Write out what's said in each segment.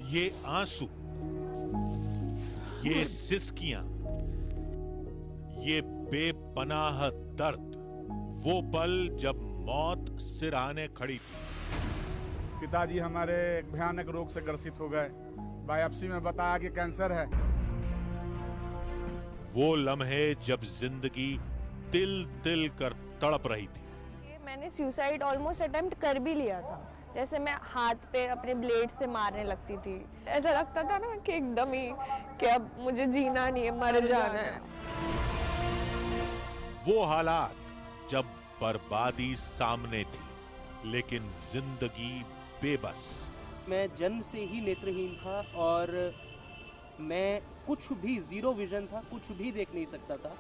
ये आंसू, ये सिसकियां, ये बेपनाह दर्द, वो पल जब मौत सिरहाने खड़ी थी। पिताजी हमारे एक भयानक रोग से ग्रसित हो गए। बायोप्सी में बताया कि कैंसर है। वो लम्हे जब जिंदगी तिल तिल कर तड़प रही थी। मैंने सुसाइड ऑलमोस्ट अटेम्प्ट कर भी लिया था। जैसे मैं हाथ पे अपने ब्लेड से मारने लगती थी। ऐसा लगता था ना कि एकदम ही कि अब मुझे जीना नहीं है, मर जाना है। वो हालात जब बर्बादी सामने थी, लेकिन जिंदगी बेबस। मैं जन्म से ही नेत्रहीन था और मैं कुछ भी, जीरो विजन था, कुछ भी देख नहीं सकता था।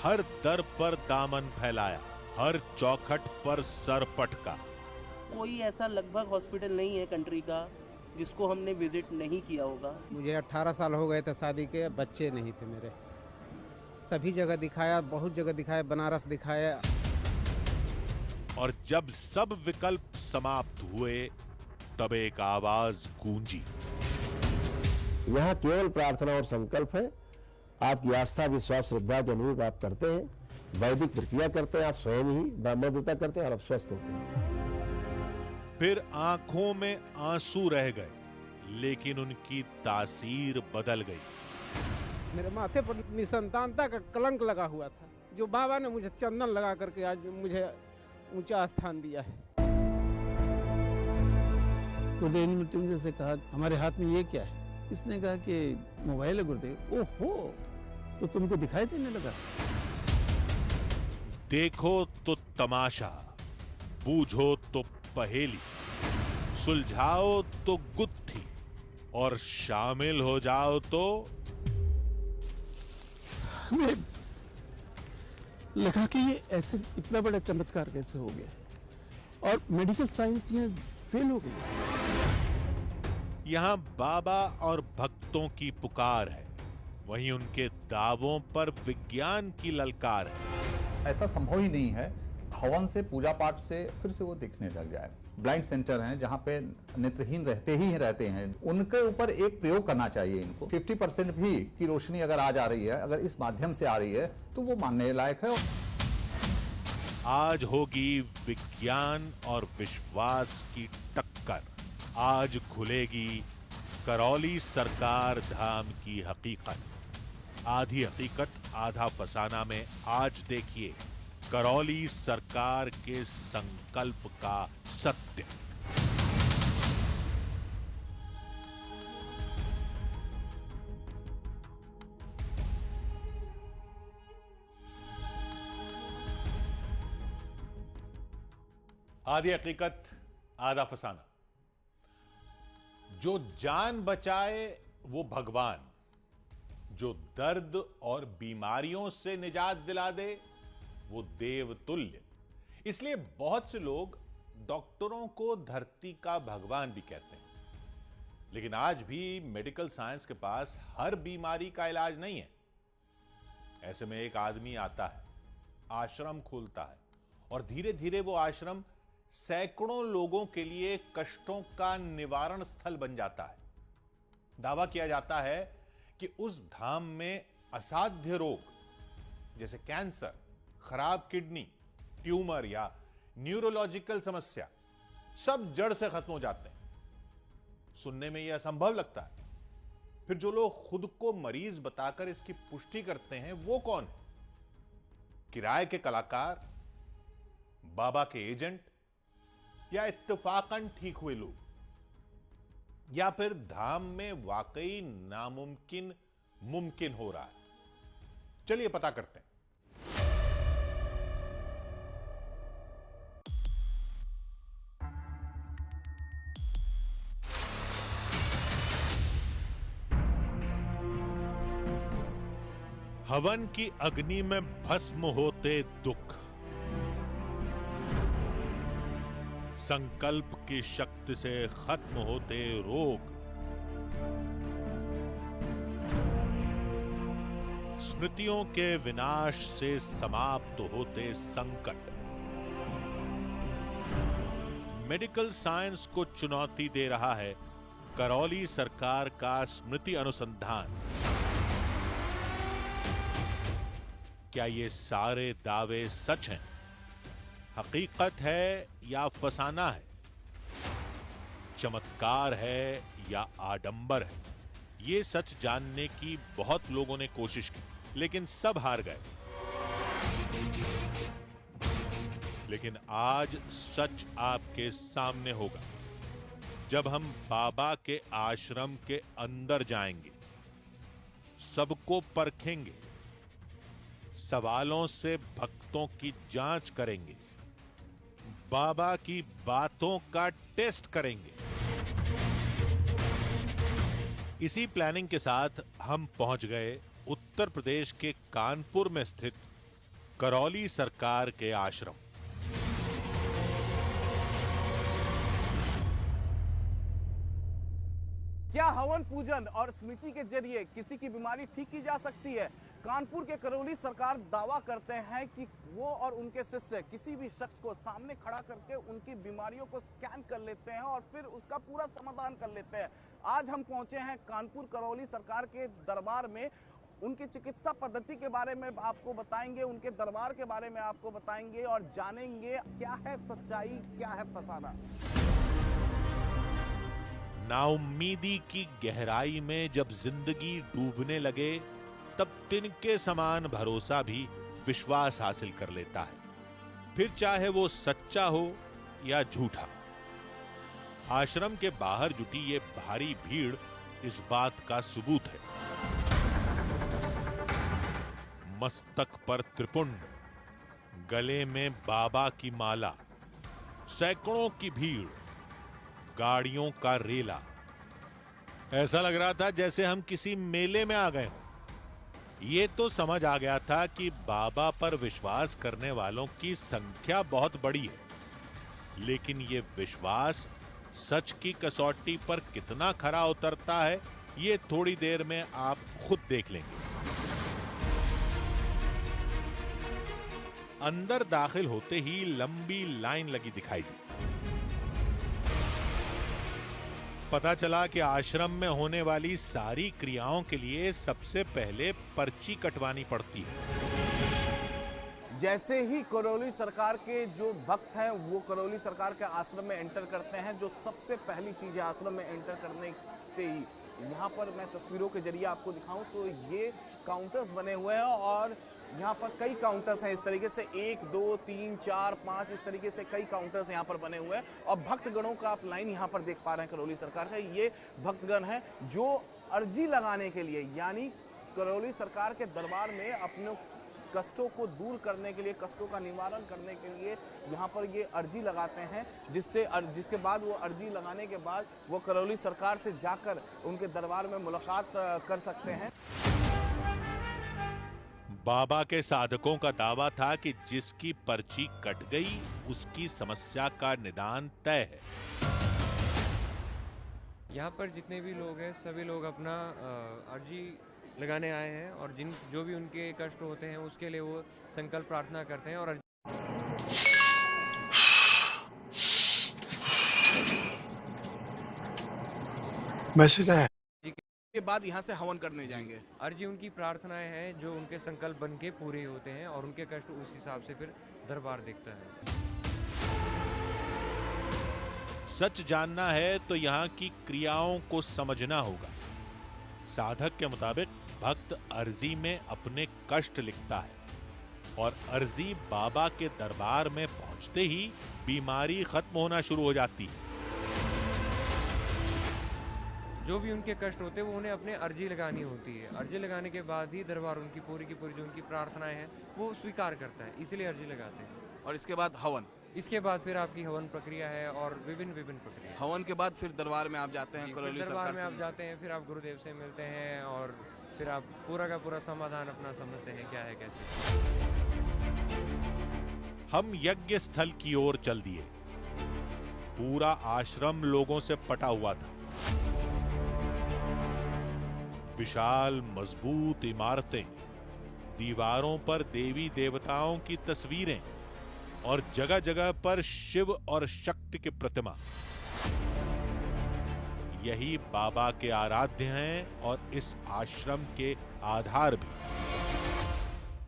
हर दर पर दामन फैलाया, हर चौखट पर सर पटका। कोई ऐसा लगभग हॉस्पिटल नहीं है कंट्री का जिसको हमने विजिट नहीं किया होगा। मुझे 18 साल हो गए थे शादी के, बच्चे नहीं थे मेरे। सभी जगह दिखाया, बहुत जगह दिखाया, बनारस दिखाया। और जब सब विकल्प समाप्त हुए, तब एक आवाज गूंजी। यहाँ केवल प्रार्थना और संकल्प है। आपकी आस्था, विश्वास, श्रद्धा के अनुरूप आप करते हैं, वैदिक प्रक्रिया करते हैं, आप स्वयं ही ब्रह्म देवता करते हैं और आप स्वस्थ होते हैं। फिर आंखों में आंसू रह गए, लेकिन उनकी तासीर बदल गई। मेरे माथे पर निसंतानता का कलंक लगा हुआ था, जो बाबा ने मुझे चंदन लगा करके आज मुझे ऊंचा स्थान दिया है। गुरुदेव ने मृत्युंजय से कहा, हमारे हाथ में ये क्या है? इसने कहा कि मोबाइल है गुरुदेव। ओहो, तो तुमको दिखाई देने लगा। देखो तो तमाशा, बूझो तो पहेली, सुलझाओ तो गुत्थी, और शामिल हो जाओ तो हमें लगा कि ये ऐसे इतना बड़ा चमत्कार कैसे हो गया और मेडिकल साइंस ये फेल हो गई। यहां बाबा और भक्तों की पुकार है, वहीं उनके दावों पर विज्ञान की ललकार है। ऐसा संभव ही नहीं है हवन से, पूजा पाठ से फिर से वो दिखने लग जाए। ब्लाइंड सेंटर हैं जहाँ पे नेत्रहीन रहते हैं, उनके ऊपर एक प्रयोग करना चाहिए इनको। 50% भी की रोशनी अगर आज आ रही है, अगर इस माध्यम से आ रही है, तो वो मानने लायक है। आज होगी विज्ञान और विश्वास की टक्कर। आज खुलेगी करौली सरकार धाम की हकीकत। आधी हकीकत आधा फसाना में आज देखिए करौली सरकार के संकल्प का सत्य। आधी हकीकत आधा फसाना। जो जान बचाए वो भगवान, जो दर्द और बीमारियों से निजात दिला दे वो देवतुल्य। इसलिए बहुत से लोग डॉक्टरों को धरती का भगवान भी कहते हैं। लेकिन आज भी मेडिकल साइंस के पास हर बीमारी का इलाज नहीं है। ऐसे में एक आदमी आता है, आश्रम खोलता है, और धीरे धीरे वो आश्रम सैकड़ों लोगों के लिए कष्टों का निवारण स्थल बन जाता है। दावा किया जाता है कि उस धाम में असाध्य रोग जैसे कैंसर, खराब किडनी, ट्यूमर या न्यूरोलॉजिकल समस्या सब जड़ से खत्म हो जाते हैं। सुनने में यह असंभव लगता है। फिर जो लोग खुद को मरीज बताकर इसकी पुष्टि करते हैं वो कौन है? किराए के कलाकार, बाबा के एजेंट, या इत्तेफाकन ठीक हुए लोग, या फिर धाम में वाकई नामुमकिन मुमकिन हो रहा है? चलिए पता करते हैं। हवन की अग्नि में भस्म होते दुख, संकल्प की शक्ति से खत्म होते रोग, स्मृतियों के विनाश से समाप्त होते संकट। मेडिकल साइंस को चुनौती दे रहा है करौली सरकार का स्मृति अनुसंधान, क्या ये सारे दावे सच हैं, हकीकत है या फसाना है, चमत्कार है या आडंबर है? ये सच जानने की बहुत लोगों ने कोशिश की, लेकिन सब हार गए। लेकिन आज सच आपके सामने होगा जब हम बाबा के आश्रम के अंदर जाएंगे, सबको परखेंगे, सवालों से भक्तों की जांच करेंगे, बाबा की बातों का टेस्ट करेंगे। इसी प्लानिंग के साथ हम पहुंच गए उत्तर प्रदेश के कानपुर में स्थित करौली सरकार के आश्रम। क्या हवन पूजन और स्मृति के जरिए किसी की बीमारी ठीक की जा सकती है? कानपुर के करौली सरकार दावा करते हैं कि वो और उनके शिष्य किसी भी शख्स को सामने खड़ा करके उनकी बीमारियों को स्कैन कर लेते हैं और फिर उसका पूरा समाधान कर लेते हैं। आज हम पहुंचे हैं कानपुर करौली सरकार के दरबार में। उनकी चिकित्सा पद्धति के बारे में आपको बताएंगे, उनके दरबार के बारे में आपको बताएंगे और जानेंगे क्या है सच्चाई, क्या है फसाना। नाउम्मीदी की गहराई में जब जिंदगी डूबने लगे, तब तिनके समान भरोसा भी विश्वास हासिल कर लेता है, फिर चाहे वो सच्चा हो या झूठा। आश्रम के बाहर जुटी ये भारी भीड़ इस बात का सबूत है। मस्तक पर त्रिपुंड, गले में बाबा की माला, सैकड़ों की भीड़, गाड़ियों का रेला। ऐसा लग रहा था जैसे हम किसी मेले में आ गए हों। ये तो समझ आ गया था कि बाबा पर विश्वास करने वालों की संख्या बहुत बड़ी है, लेकिन ये विश्वास सच की कसौटी पर कितना खरा उतरता है, ये थोड़ी देर में आप खुद देख लेंगे। अंदर दाखिल होते ही लंबी लाइन लगी दिखाई दी। पता चला कि आश्रम में होने वाली सारी क्रियाओं के लिए सबसे पहले पर्ची कटवानी पड़ती है। जैसे ही करौली सरकार के जो भक्त हैं वो करौली सरकार के आश्रम में एंटर करते हैं, जो सबसे पहली चीज है आश्रम में एंटर करने से ही, यहाँ पर मैं तस्वीरों के जरिए आपको दिखाऊं तो ये काउंटर्स बने हुए हैं और यहाँ पर कई काउंटर्स हैं। इस तरीके से 1 2 3 4 5 इस तरीके से कई काउंटर्स यहाँ पर बने हुए हैं और भक्तगणों का आप लाइन यहाँ पर देख पा रहे हैं करौली सरकार का। ये भक्तगण हैं जो अर्जी लगाने के लिए, यानी करौली सरकार के दरबार में अपने कष्टों को दूर करने के लिए, कष्टों का निवारण करने के लिए यहाँ पर ये अर्जी लगाते हैं, जिसके बाद वो अर्जी लगाने के बाद वो करौली सरकार से जाकर उनके दरबार में मुलाकात कर सकते हैं। बाबा के साधकों का दावा था कि जिसकी पर्ची कट गई उसकी समस्या का निदान तय है। यहाँ पर जितने भी लोग हैं सभी लोग अपना अर्जी लगाने आए हैं और जो भी उनके कष्ट होते हैं उसके लिए वो संकल्प प्रार्थना करते हैं और मैसेज आया के बाद यहाँ से हवन करने जाएंगे। अर्जी उनकी प्रार्थनाएं हैं जो उनके संकल्प बन के पूरे होते हैं और उनके कष्ट उस हिसाब से फिर दरबार देखता है। सच जानना है तो यहाँ की क्रियाओं को समझना होगा। साधक के मुताबिक भक्त अर्जी में अपने कष्ट लिखता है और अर्जी बाबा के दरबार में पहुंचते ही बीमारी खत्म होना शुरू हो जाती है। जो भी उनके कष्ट होते हैं वो उन्हें अपने अर्जी लगानी होती है। अर्जी लगाने के बाद ही दरबार उनकी पूरी की पूरी जो उनकी प्रार्थनाएं हैं वो स्वीकार करता है, इसलिए अर्जी लगाते हैं। और इसके बाद हवन, इसके बाद फिर आपकी हवन प्रक्रिया है और विभिन्न प्रक्रिया। हवन के बाद फिर दरबार में आप जाते हैं, करौली दरबार में आप जाते हैं, फिर आप गुरुदेव से मिलते हैं और फिर आप पूरा का पूरा समाधान अपना समझते हैं क्या है कैसे। हम यज्ञ स्थल की ओर चल दिए। पूरा आश्रम लोगों से पटा हुआ था। विशाल मजबूत इमारतें, दीवारों पर देवी देवताओं की तस्वीरें और जगह जगह पर शिव और शक्ति की प्रतिमा। यही बाबा के आराध्य हैं और इस आश्रम के आधार भी।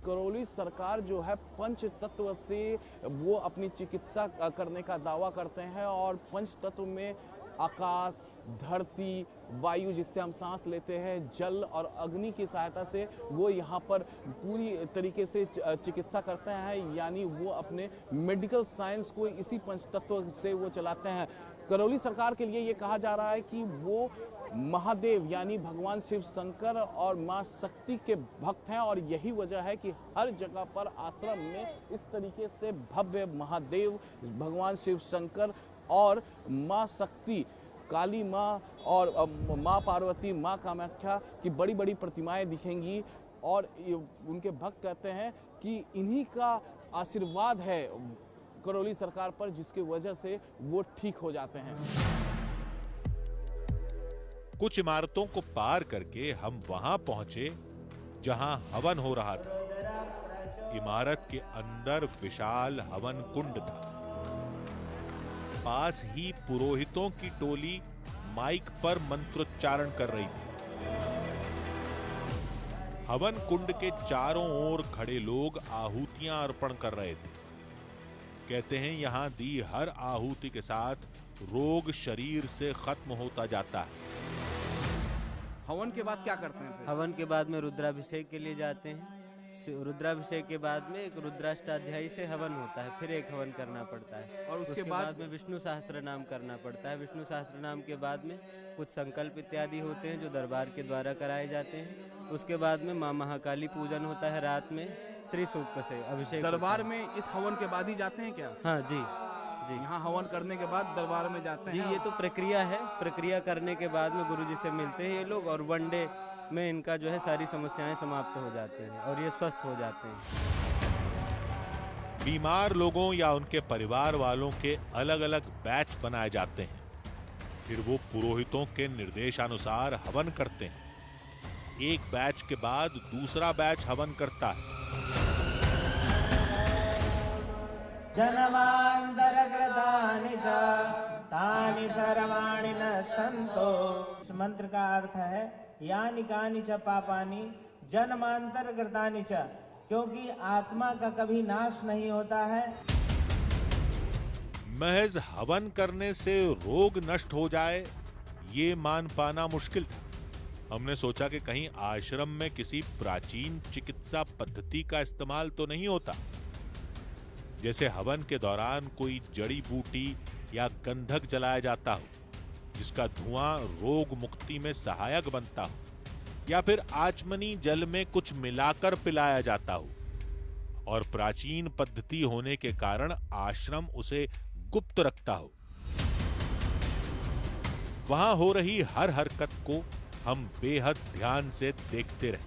करौली सरकार जो है पंच तत्व से वो अपनी चिकित्सा करने का दावा करते हैं और पंच तत्व में आकाश, धरती, वायु जिससे हम सांस लेते हैं, जल और अग्नि की सहायता से वो यहाँ पर पूरी तरीके से चिकित्सा करते हैं, यानी वो अपने मेडिकल साइंस को इसी पंच तत्व से वो चलाते हैं। करौली सरकार के लिए ये कहा जा रहा है कि वो महादेव यानी भगवान शिव शंकर और मां शक्ति के भक्त हैं और यही वजह है कि हर जगह पर आश्रम में इस तरीके से भव्य महादेव, भगवान शिव शंकर और मां शक्ति, काली मां और मां पार्वती, मां कामाख्या की बड़ी बड़ी प्रतिमाएं दिखेंगी और उनके भक्त कहते हैं कि इन्हीं का आशीर्वाद है करौली सरकार पर, जिसकी वजह से वो ठीक हो जाते हैं। कुछ इमारतों को पार करके हम वहां पहुंचे जहां हवन हो रहा था। इमारत के अंदर विशाल हवन कुंड था। पास ही पुरोहितों की टोली माइक पर मंत्रोच्चारण कर रही थी। हवन कुंड के चारों ओर खड़े लोग आहुतियां अर्पण कर रहे थे। कहते हैं यहां दी हर आहुति के साथ रोग शरीर से खत्म होता जाता है। हवन के बाद क्या करते हैं? हवन के बाद में रुद्राभिषेक के लिए जाते हैं। रुद्राभिषेक के बाद में एक रुद्राष्टाध्यायी से हवन होता है, फिर एक हवन करना पड़ता है और उसके बाद में विष्णु सहस्त्र नाम करना पड़ता है। विष्णु सहस्त्र नाम के बाद में कुछ संकल्प इत्यादि होते हैं जो दरबार के द्वारा कराए जाते हैं। उसके बाद में मां महाकाली पूजन होता है रात में श्री सूक्त से अभिषेक। दरबार में इस हवन के बाद ही जाते हैं क्या? हाँ जी जी, यहाँ हवन करने के बाद दरबार में जाते हैं जी। ये तो प्रक्रिया है, प्रक्रिया करने के बाद में गुरुजी से मिलते हैं ये लोग और वन डे में इनका जो है सारी समस्याएं समाप्त हो जाती हैं और ये स्वस्थ हो जाते हैं। बीमार लोगों या उनके परिवार वालों के अलग अलग बैच बनाए जाते हैं, फिर वो पुरोहितों के निर्देशानुसार हवन करते हैं। एक बैच के बाद दूसरा बैच हवन करता है। जनमांतरकृतानि च तानि सर्वाणि नश्यन्तो। इस मंत्र का अर्थ है यानि कानि च पापानि जन्मांतरकृतानि च, क्योंकि आत्मा का कभी नाश नहीं होता है। महज हवन करने से रोग नष्ट हो जाए ये मान पाना मुश्किल था। हमने सोचा कि कहीं आश्रम में किसी प्राचीन चिकित्सा पद्धति का इस्तेमाल तो नहीं होता, जैसे हवन के दौरान कोई जड़ी बूटी या गंधक जलाया जाता हो जिसका धुआं रोग मुक्ति में सहायक बनता हो, या फिर आचमनी जल में कुछ मिलाकर पिलाया जाता हो। और प्राचीन पद्धति होने के कारण आश्रम उसे गुप्त रखता हो। वहां हो रही हर हरकत को हम बेहद ध्यान से देखते रहे।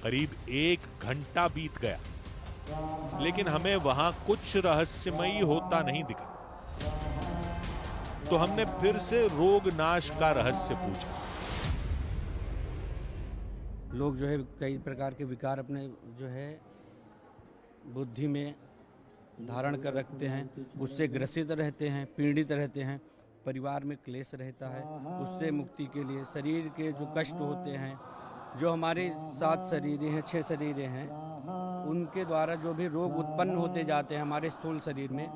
करीब 1 घंटा बीत गया, लेकिन हमें वहां कुछ रहस्यमयी होता नहीं दिखा। तो हमने फिर से रोग नाश का रहस्य पूछा। लोग जो है कई प्रकार के विकार अपने जो है बुद्धि में धारण कर रखते हैं, उससे ग्रसित रहते हैं, पीड़ित रहते हैं, परिवार में क्लेश रहता है। उससे मुक्ति के लिए शरीर के जो कष्ट होते हैं, जो हमारे 7 शरीरें हैं, 6 शरीरें हैं, उनके द्वारा जो भी रोग उत्पन्न होते जाते हैं हमारे स्थूल शरीर में,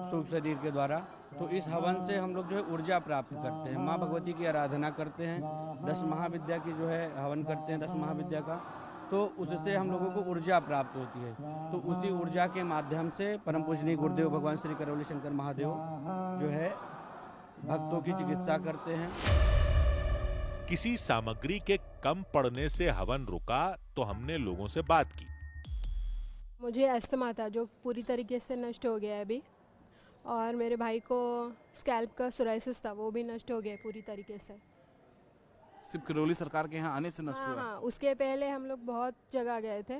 सूक्ष्म शरीर के द्वारा, तो इस हवन से हम लोग जो है ऊर्जा प्राप्त करते हैं। माँ भगवती की आराधना करते हैं, 10 महाविद्या की जो है हवन करते हैं, 10 महाविद्या का, तो उससे हम लोगों को ऊर्जा प्राप्त होती है। तो उसी ऊर्जा के माध्यम से परम पूजनीय गुरुदेव भगवान श्री करौली शंकर महादेव जो है भक्तों की चिकित्सा करते हैं। किसी सामग्री के कम पड़ने से हवन रुका तो हमने लोगों से बात की। मुझे अस्थमा था जो पूरी तरीके से नष्ट हो गया है अभी, और मेरे भाई को स्कैल्प का सोराइसिस था, वो भी नष्ट हो गया पूरी तरीके से। सिर्फ करौली सरकार के यहाँ आने से नष्ट हुआ? हाँ, उसके पहले हम लोग बहुत जगह गए थे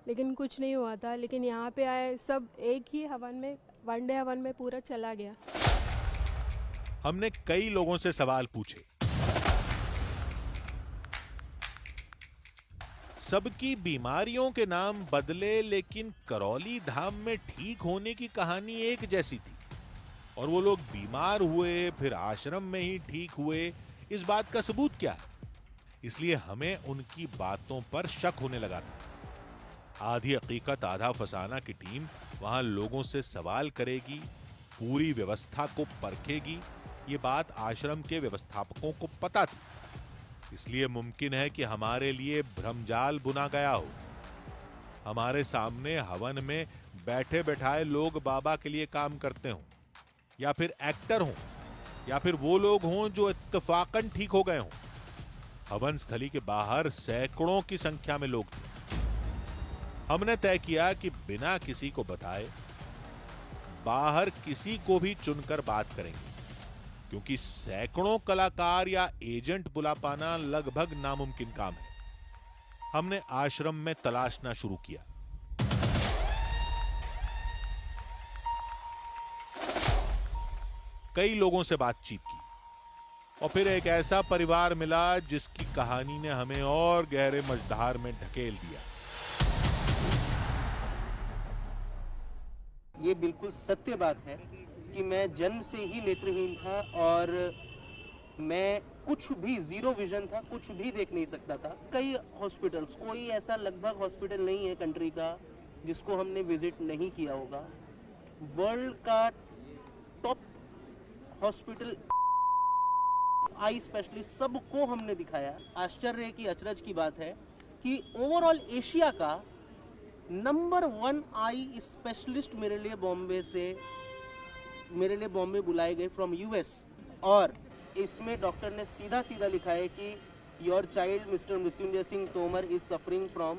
लेकिन कुछ नहीं हुआ था, लेकिन यहाँ पे आए सब एक ही हवन में, वन डे हवन में पूरा चला गया। हमने कई लोगों से सवाल पूछे। सबकी बीमारियों के नाम बदले, लेकिन करौली धाम में ठीक होने की कहानी एक जैसी थी। और वो लोग बीमार हुए फिर आश्रम में ही ठीक हुए, इस बात का सबूत क्या है? इसलिए हमें उनकी बातों पर शक होने लगा था। आधी हकीकत आधा फसाना की टीम वहां लोगों से सवाल करेगी, पूरी व्यवस्था को परखेगी, ये बात आश्रम के व्यवस्थापकों को पता थी। इसलिए मुमकिन है कि हमारे लिए भ्रमजाल बुना गया हो। हमारे सामने हवन में बैठे बैठाए लोग बाबा के लिए काम करते हों, या फिर एक्टर हों, या फिर वो लोग हों जो इत्तेफाकन ठीक हो गए हों। हवन स्थली के बाहर सैकड़ों की संख्या में लोग थे। हमने तय किया कि बिना किसी को बताए बाहर किसी को भी चुनकर बात करेंगे, क्योंकि सैकड़ों कलाकार या एजेंट बुला पाना लगभग नामुमकिन काम है। हमने आश्रम में तलाशना शुरू किया। कई लोगों से बातचीत की और फिर एक ऐसा परिवार मिला जिसकी कहानी ने हमें और गहरे मझधार में ढकेल दिया। ये बिल्कुल सत्य बात है कि मैं जन्म से ही नेत्रहीन था और मैं कुछ भी जीरो विजन था, कुछ भी देख नहीं सकता था। कई हॉस्पिटल्स, कोई ऐसा लगभग हॉस्पिटल नहीं है कंट्री का जिसको हमने विजिट नहीं किया होगा। वर्ल्ड का टॉप हॉस्पिटल, आई स्पेशलिस्ट, सबको हमने दिखाया। आश्चर्य की अचरज की बात है कि ओवरऑल एशिया का नंबर 1 आई स्पेशलिस्ट मेरे लिए बॉम्बे बुलाए गए फ्रॉम यूएस। और इसमें डॉक्टर ने सीधा सीधा लिखा है कि your child mister Mrityunjay Singh Tomar is suffering from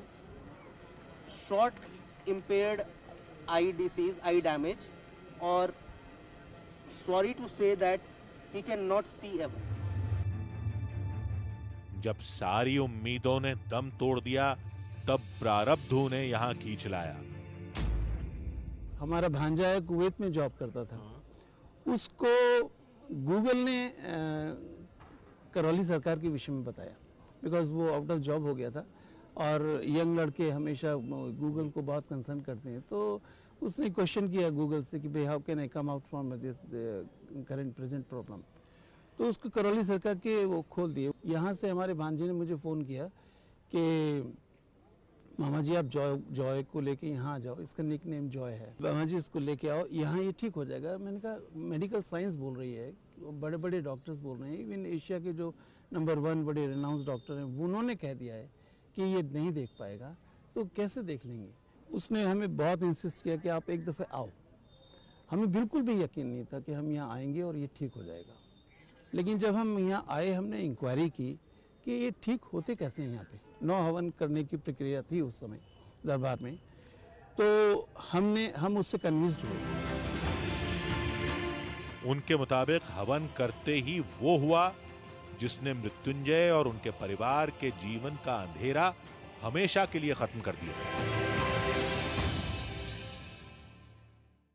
short impaired eye disease, eye damage, और sorry to say that he can not see ever. जब सारी उम्मीदों ने दम तोड़ दिया, तब प्रारब्ध ने यहां खींच लाया। हमारा भांजा है, कुवैत में जॉब करता था। उसको गूगल ने करौली सरकार के विषय में बताया, बिकॉज वो आउट ऑफ जॉब हो गया था और यंग लड़के हमेशा गूगल को बहुत कंसर्न करते हैं। तो उसने क्वेश्चन किया गूगल से कि भाई how can I come out from this current present problem. तो उसको करौली सरकार के वो खोल दिए। यहाँ से हमारे भांजे ने मुझे फ़ोन किया कि मामा जी आप जॉय को लेके यहाँ आ जाओ, इसका निक नेम जॉय है, मामा जी इसको लेके आओ, यहाँ ये ठीक हो जाएगा। मैंने कहा मेडिकल साइंस बोल रही है, बड़े बड़े डॉक्टर्स बोल रहे हैं, इवन एशिया के जो नंबर 1 बड़े रिनाउंस डॉक्टर हैं उन्होंने कह दिया है कि ये नहीं देख पाएगा, तो कैसे देख लेंगे। उसने हमें बहुत इंसिस्ट किया कि आप एक दफ़े आओ। हमें बिल्कुल भी यकीन नहीं था कि हम यहाँ आएंगे और ये ठीक हो जाएगा। लेकिन जब हम यहाँ आए, हमने इंक्वायरी की कि ये ठीक होते कैसे हैं। यहाँ पे 9 हवन करने की प्रक्रिया थी उस समय दरबार में, तो हम उससे कन्विंस्ड हुए। उनके मुताबिक हवन करते ही वो हुआ जिसने मृत्युंजय और उनके परिवार के जीवन का अंधेरा हमेशा के लिए खत्म कर दिया।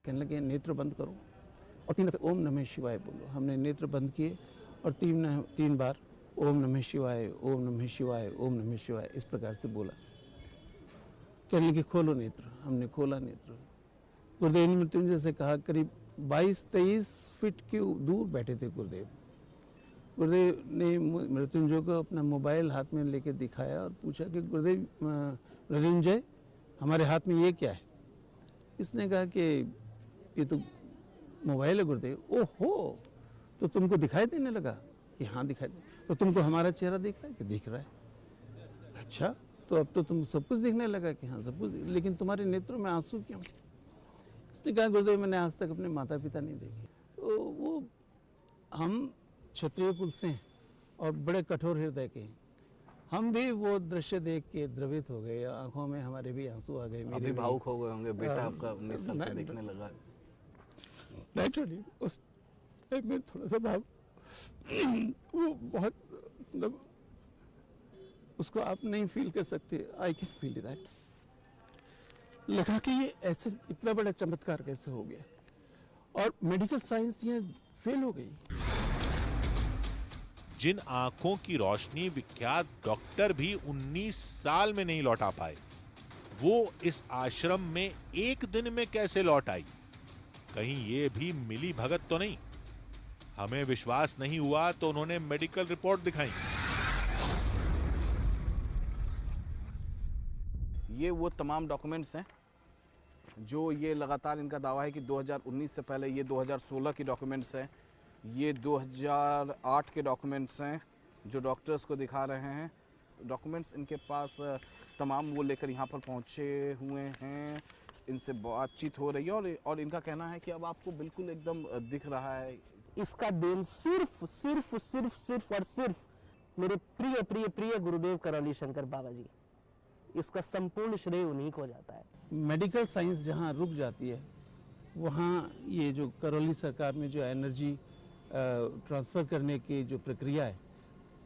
कहने लगे नेत्र बंद करो और 3 दफे ओम नमः शिवाय बोलो। हमने नेत्र बंद किए और 3 बार ओम नमः शिवाय, ओम नमः शिवाय, ओम नमः शिवाय इस प्रकार से बोला। कहने लगे खोलो नेत्र। हमने खोला नेत्र। गुरुदेव ने मृत्युंजय से कहा, करीब 22-23 फीट के दूर बैठे थे गुरुदेव। गुरुदेव ने मृत्युंजय को अपना मोबाइल हाथ में लेके दिखाया और पूछा कि गुरुदेव मृत्युंजय हमारे हाथ में ये क्या है। इसने कहा कि तो मोबाइल है गुरुदेव। ओहो, तो तुमको दिखाई देने लगा कि हाँ दिखाई दे। तो तुमको हमारा चेहरा दिख रहा है कि दिख रहा है। अच्छा, तो अब तो तुम सब कुछ दिखने लगा कि हाँ सब कुछ, लेकिन तुम्हारे नेत्रों में आंसू क्यों। इसने कहा गुरुदेव मैंने आज तक अपने माता पिता नहीं देखे। तो वो हम क्षत्रिय कुल से हैं और बड़े कठोर हृदय के हैं। हम भी वो दृश्य देख के द्रवित हो गए, आंखों में हमारे भी आंसू आ गए। अभी भावुक हो गए होंगे, बेटा आपका निस्संदेह दिखने लगा। नेचुरली उस टाइम में थोड़ा सा भाव वो बहुत, मतलब उसको आप नहीं फील कर सकते। I can feel that. लगा कि ये ऐसे इतना बड़ा चमत्कार कैसे हो गया और मेडिकल साइंस ये फेल हो गई। जिन आंखों की रोशनी विख्यात डॉक्टर भी 19 साल में नहीं लौटा पाए, वो इस आश्रम में एक दिन में कैसे लौट आई। कहीं ये भी मिली भगत तो नहीं। हमें विश्वास नहीं हुआ तो उन्होंने मेडिकल रिपोर्ट दिखाई। ये वो तमाम डॉक्यूमेंट्स हैं जो ये लगातार इनका दावा है कि 2019 से पहले ये 2016 की डॉक्यूमेंट्स हैं, ये 2008 के डॉक्यूमेंट्स हैं जो डॉक्टर्स को दिखा रहे हैं। डॉक्यूमेंट्स इनके पास तमाम वो लेकर यहाँ पर पहुँचे हुए हैं, इनसे बातचीत हो रही है और इनका कहना है कि अब आपको बिल्कुल एकदम दिख रहा है। इसका देन सिर्फ सिर्फ सिर्फ सिर्फ और सिर्फ मेरे प्रिय प्रिय प्रिय गुरुदेव करौली शंकर बाबा जी, इसका संपूर्ण श्रेय उन्हीं को जाता है। मेडिकल साइंस जहाँ रुक जाती है वहाँ ये जो करौली सरकार में जो एनर्जी ट्रांसफ़र करने की जो प्रक्रिया है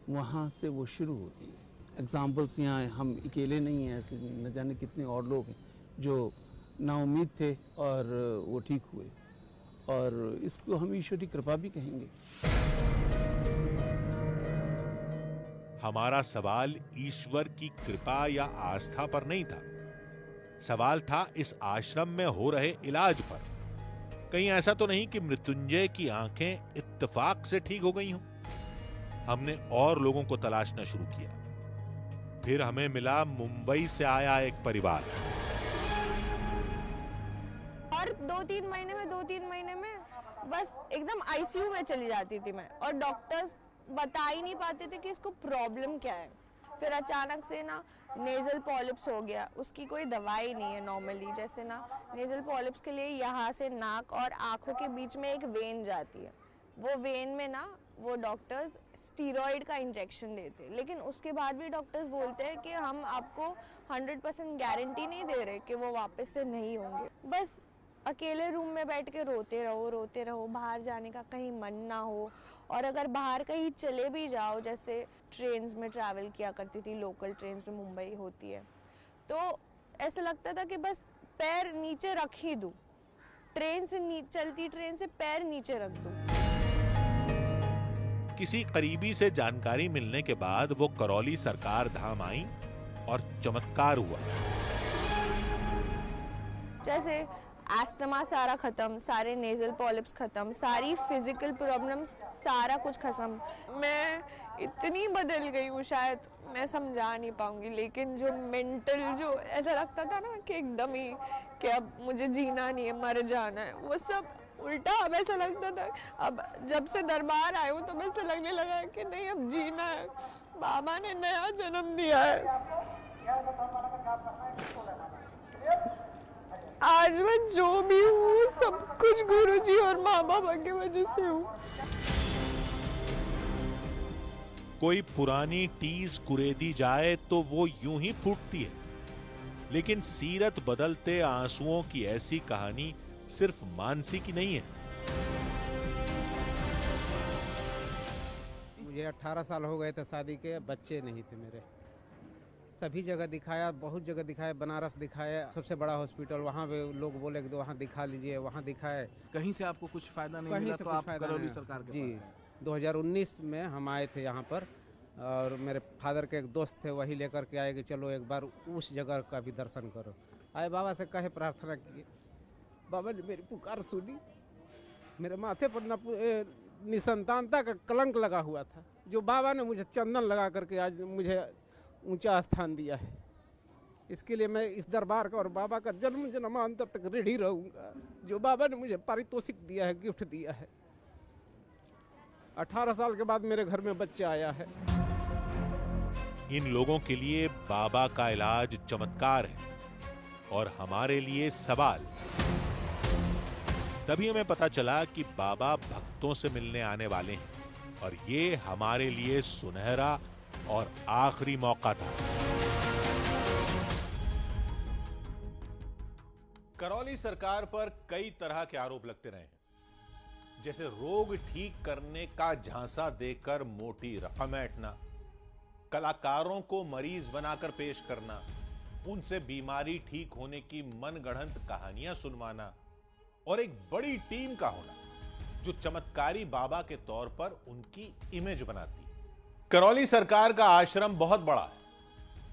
वहाँ से वो शुरू होती है। एग्जाम्पल्स यहाँ हम अकेले नहीं हैं, ऐसे न जाने कितने और लोग हैं जो नाउम्मीद थे और वो ठीक हुए, और इसको हम ईश्वर की कृपा भी कहेंगे। हमारा सवाल ईश्वर की कृपा या आस्था पर नहीं था, सवाल था इस आश्रम में हो रहे इलाज पर। कहीं ऐसा तो नहीं कि मृत्युंजय की आंखें इत्तेफाक से ठीक हो गई हों। हमने और लोगों को तलाशना शुरू किया। फिर हमें मिला मुंबई से आया एक परिवार। और 2-3 महीने में बस एकदम आईसीयू में चली जाती थी मैं, और डॉक्टर्स बता ही नहीं पाते थे कि इसको प्रॉब्लम क्या है। फिर अचानक से ना नेजल पॉलिप्स हो गया, उसकी कोई दवाई नहीं है नॉर्मली। जैसे ना नेजल पॉलिप्स के लिए यहाँ से नाक और आंखों के बीच में एक वेन जाती है, वो वेन में ना वो डॉक्टर्स स्टीरॉइड का इंजेक्शन देते, लेकिन उसके बाद भी डॉक्टर्स बोलते हैं कि हम आपको 100% गारंटी नहीं दे रहे कि वो वापस से नहीं होंगे। बस अकेले रूम में बैठ के रोते रहो, बाहर जाने का कहीं मन ना हो। और अगर बाहर कहीं चले भी जाओ, जैसे ट्रेन्स में ट्रैवल किया करती थी, लोकल ट्रेन्स में मुंबई होती है, तो ऐसा लगता था कि बस पैर नीचे रख ही दूं, चलती ट्रेन से पैर नीचे रख दूं। किसी करीबी से जानकारी मिलने के बाद वो करौली सरकार धाम आई और चमत्कार हुआ। जैसे एस्थमा सारा खत्म, सारे नेजल पॉलिप्स खत्म, सारी फिजिकल प्रॉब्लम्स सारा कुछ खत्म। मैं इतनी बदल गई हूँ, शायद मैं समझा नहीं पाऊंगी, लेकिन जो मेंटल, जो ऐसा लगता था ना कि एकदम ही कि अब मुझे जीना नहीं है, मर जाना है, वो सब उल्टा अब ऐसा लगता था। अब जब से दरबार आए हूँ तो ऐसा लगने लगा है कि नहीं, अब जीना है, बाबा ने नया जन्म दिया है। आज मैं जो भी हूँ सब कुछ गुरुजी और माँ बाबा की वजह से हूँ। कोई पुरानी टीस कुरेदी जाए तो वो यूं ही फूटती है, लेकिन सीरत बदलते आंसुओं की ऐसी कहानी सिर्फ मानसी की नहीं है। मुझे 18 साल हो गए थे शादी के, बच्चे नहीं थे मेरे। सभी जगह दिखाया, बहुत जगह दिखाया, बनारस दिखाया, सबसे बड़ा हॉस्पिटल, वहाँ पे लोग बोले कि वहाँ दिखा लीजिए, वहाँ दिखाए। कहीं से आपको कुछ फायदा नहीं मिला तो आप करौली सरकार के जी पास। 2019 में हम आए थे यहाँ पर, और मेरे फादर के एक दोस्त थे, वही लेकर के आए कि चलो एक बार उस जगह का भी दर्शन करो। आए, बाबा से कहे, प्रार्थना किए, बाबा ने मेरी पुकार सुनी। मेरे माथे पर निसंतानता का कलंक लगा हुआ था, जो बाबा ने मुझे चंदन लगा करके आज मुझे ऊंचा स्थान दिया है। इसके लिए मैं इस दरबार का और बाबा का जन्म जन्मांतर तक ऋणी रहूंगा, जो बाबा ने मुझे पारितोषिक दिया है, गिफ्ट दिया है। 18 साल के बाद मेरे घर में बच्चा आया है। इन लोगों के लिए बाबा का इलाज चमत्कार है और हमारे लिए सवाल। तभी हमें पता चला कि बाबा भक्तों से मिलने आने वाले हैं और ये हमारे लिए सुनहरा और आखिरी मौका था। करौली सरकार पर कई तरह के आरोप लगते रहे हैं, जैसे रोग ठीक करने का झांसा देकर मोटी रकम ऐंठना, कलाकारों को मरीज बनाकर पेश करना, उनसे बीमारी ठीक होने की मनगढ़ंत कहानियां सुनवाना, और एक बड़ी टीम का होना जो चमत्कारी बाबा के तौर पर उनकी इमेज बनाती है। करौली सरकार का आश्रम बहुत बड़ा है,